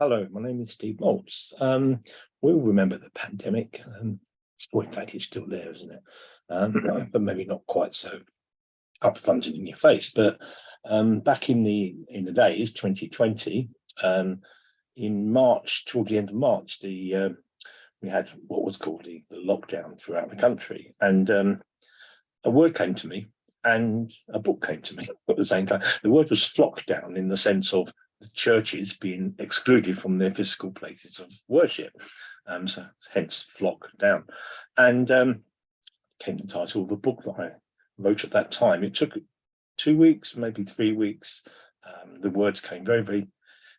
Hello, my name is Steve Maltz. We'll remember the pandemic. Well, in fact, it's still there, isn't it? But maybe not quite so upfront and in your face. But back in the days, 2020, in March, toward the end of March, we had what was called the lockdown throughout the country, and a word came to me, and a book came to me at the same time. The word was flockdown, in the sense of the churches being excluded from their physical places of worship. So hence flock down. And came the title of the book that I wrote at that time. It took 2 weeks, maybe 3 weeks. The words came very, very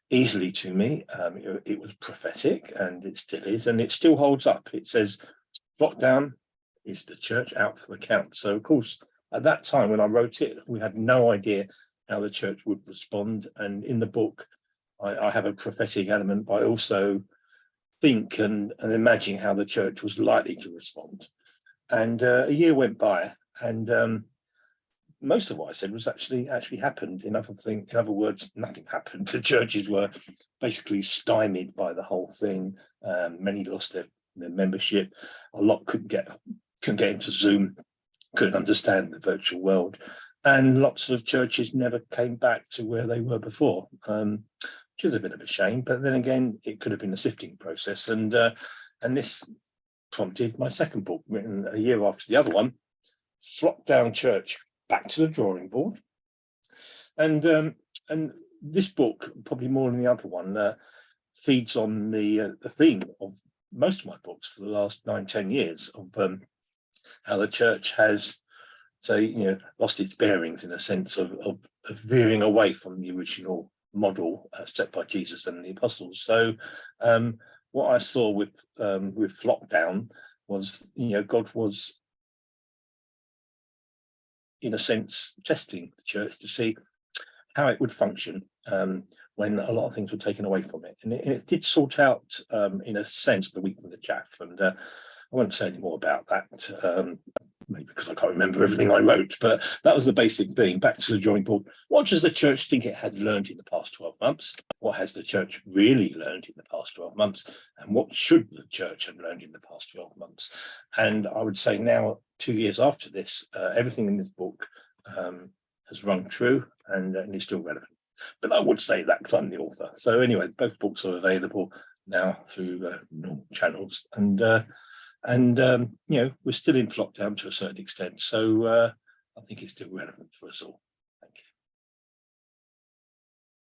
easily to me. It was prophetic, and it still is, and it still holds up. It says, flock down is the church out for the count. So, of course, at that time when I wrote it, we had no idea how the church would respond. And in the book, I have a prophetic element, but I also think and imagine how the church was likely to respond. And a year went by, and most of what I said was actually happened. In other words, nothing happened. The churches were basically stymied by the whole thing. Many lost their membership. A lot couldn't get into Zoom, couldn't understand the virtual world. And lots of churches never came back to where they were before, which is a bit of a shame. But then again, it could have been a sifting process. And this prompted my second book, written a year after the other one, Flockdown Church, Back to the Drawing Board. And this book, probably more than the other one, feeds on the theme of most of my books for the last 9-10 years of how the church has, lost its bearings, in a sense of veering away from the original model set by Jesus and the apostles. So what I saw with Flockdown was, God was, in a sense, testing the church to see how it would function when a lot of things were taken away from it. And it did sort out, in a sense, the wheat from the chaff. And I won't say any more about that, maybe because I can't remember everything I wrote, but that was the basic thing. Back to the drawing board. What does the church think it has learned in the past 12 months? What has the church really learned in the past 12 months? And what should the church have learned in the past 12 months? And I would say now, 2 years after this, everything in this book has rung true and is still relevant. But I would say that because I'm the author. So anyway, both books are available now through normal channels. And we're still in Flockdown to a certain extent. So I think it's still relevant for us all.